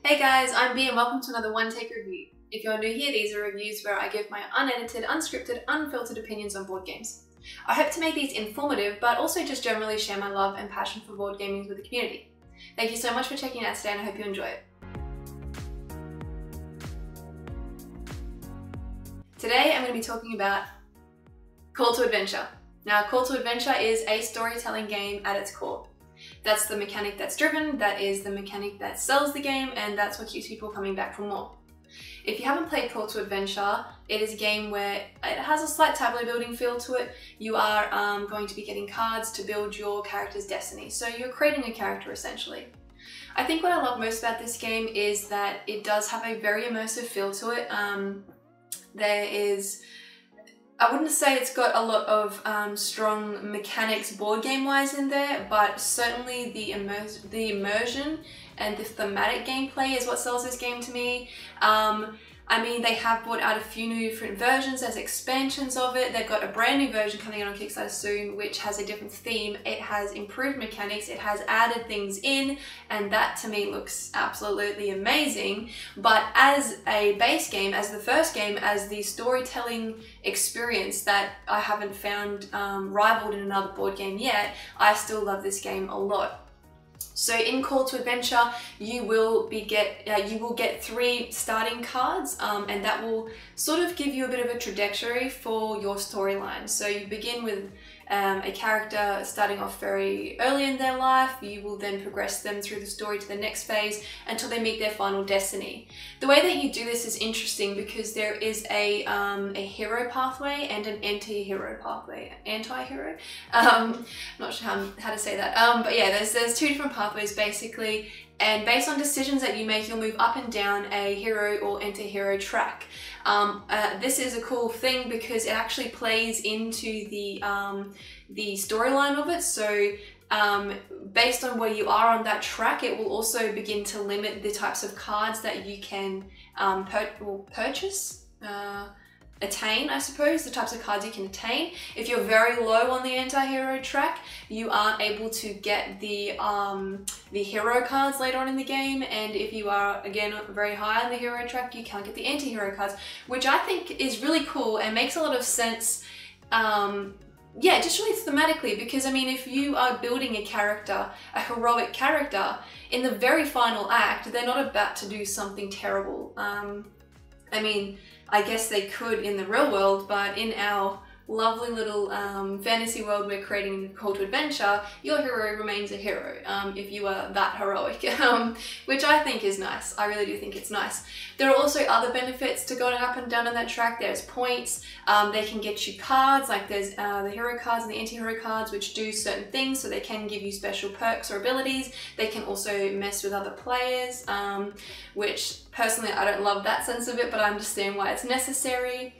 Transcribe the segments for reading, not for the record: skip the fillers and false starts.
Hey guys, I'm B and welcome to another One Take Review. If you're new here, these are reviews where I give my unedited, unscripted, unfiltered opinions on board games. I hope to make these informative, but also just generally share my love and passion for board gaming with the community. Thank you so much for checking it out today and I hope you enjoy it. Today I'm going to be talking about Call to Adventure. Now, Call to Adventure is a storytelling game at its core. That's the mechanic that's driven, that is the mechanic that sells the game, and that's what keeps people coming back for more. If you haven't played Call to Adventure, it is a game where it has a slight tableau building feel to it. You are going to be getting cards to build your character's destiny, so you're creating a character essentially. I think what I love most about this game is that it does have a very immersive feel to it. I wouldn't say it's got a lot of strong mechanics board game wise in there, but certainly the immersion and the thematic gameplay is what sells this game to me. I mean, they have brought out a few new different versions, there's expansions of it. They've got a brand new version coming out on Kickstarter soon, which has a different theme. It has improved mechanics, it has added things in, and that to me looks absolutely amazing. But as a base game, as the first game, as the storytelling experience that I haven't found rivaled in another board game yet, I still love this game a lot. So in Call to Adventure, you will get 3 starting cards, and that will sort of give you a bit of a trajectory for your storyline. So you begin with a character starting off very early in their life. You will then progress them through the story to the next phase until they meet their final destiny. The way that you do this is interesting because there is a hero pathway and an anti-hero pathway. Anti-hero? Not sure how to say that. But yeah, there's 2 different pathways basically. And based on decisions that you make, you'll move up and down a hero or anti-hero track. This is a cool thing because it actually plays into the storyline of it. So based on where you are on that track, it will also begin to limit the types of cards that you can purchase. Attain, I suppose, the types of cards you can attain. If you're very low on the anti-hero track, you aren't able to get the hero cards later on in the game, and if you are, again, very high on the hero track, you can't get the anti-hero cards, which I think is really cool and makes a lot of sense, yeah, just really thematically, because I mean, if you are building a character, a heroic character, in the very final act, they're not about to do something terrible. I mean, I guess they could in the real world, but in our lovely little fantasy world we're creating in Call to Adventure, your hero remains a hero if you are that heroic, which I think is nice. I really do think it's nice. There are also other benefits to going up and down on that track. There's points, they can get you cards, like there's the hero cards and the anti-hero cards, which do certain things, so they can give you special perks or abilities. They can also mess with other players, which personally I don't love that sense of it, but I understand why it's necessary.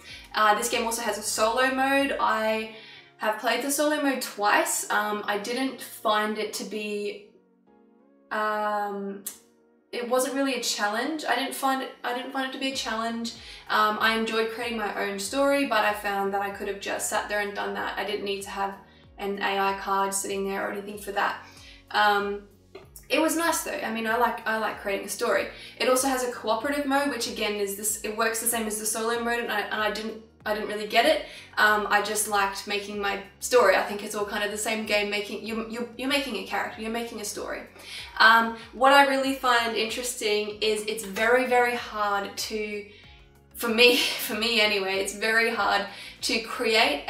This game also has a solo mode. I have played the solo mode twice. I didn't find it to be, it wasn't really a challenge. I didn't find it to be a challenge. I enjoyed creating my own story, but I found that I could have just sat there and done that. I didn't need to have an AI card sitting there or anything for that. It was nice though. I mean, I like creating a story. It also has a cooperative mode, which again is this. It works the same as the solo mode, and I didn't really get it. I just liked making my story. I think it's all kind of the same game. You're making a character. You're making a story. What I really find interesting is it's very, very hard to, for me anyway, it's very hard to create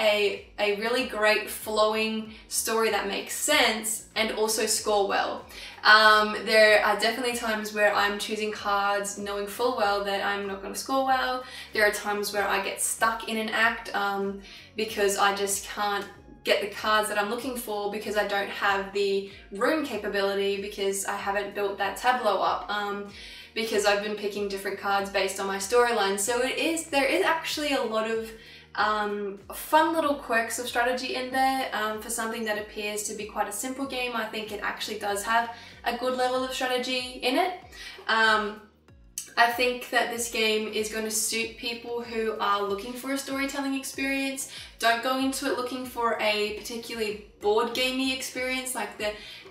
a really great flowing story that makes sense and also score well. There are definitely times where I'm choosing cards knowing full well that I'm not going to score well. There are times where I get stuck in an act because I just can't get the cards that I'm looking for because I don't have the room capability, because I haven't built that tableau up. Because I've been picking different cards based on my storyline. So there is actually a lot of fun little quirks of strategy in there. For something that appears to be quite a simple game, I think it actually does have a good level of strategy in it. I think that this game is going to suit people who are looking for a storytelling experience. Don't go into it looking for a particularly board gamey experience. Like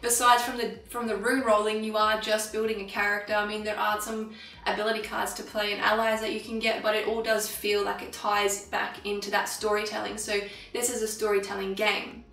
besides from the rune rolling, you are just building a character. I mean, there are some ability cards to play and allies that you can get, but it all does feel like it ties back into that storytelling. So this is a storytelling game.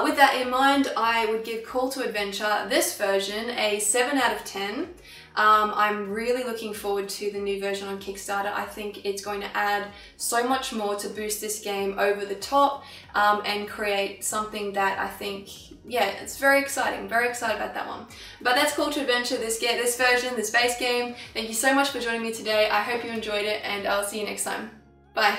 With that in mind, I would give Call to Adventure, this version, a 7 out of 10. I'm really looking forward to the new version on Kickstarter. I think it's going to add so much more to boost this game over the top and create something that I think, yeah, it's very exciting. Very excited about that one. But that's Call to Adventure, this version, this base game. Thank you so much for joining me today. I hope you enjoyed it, and I'll see you next time. Bye.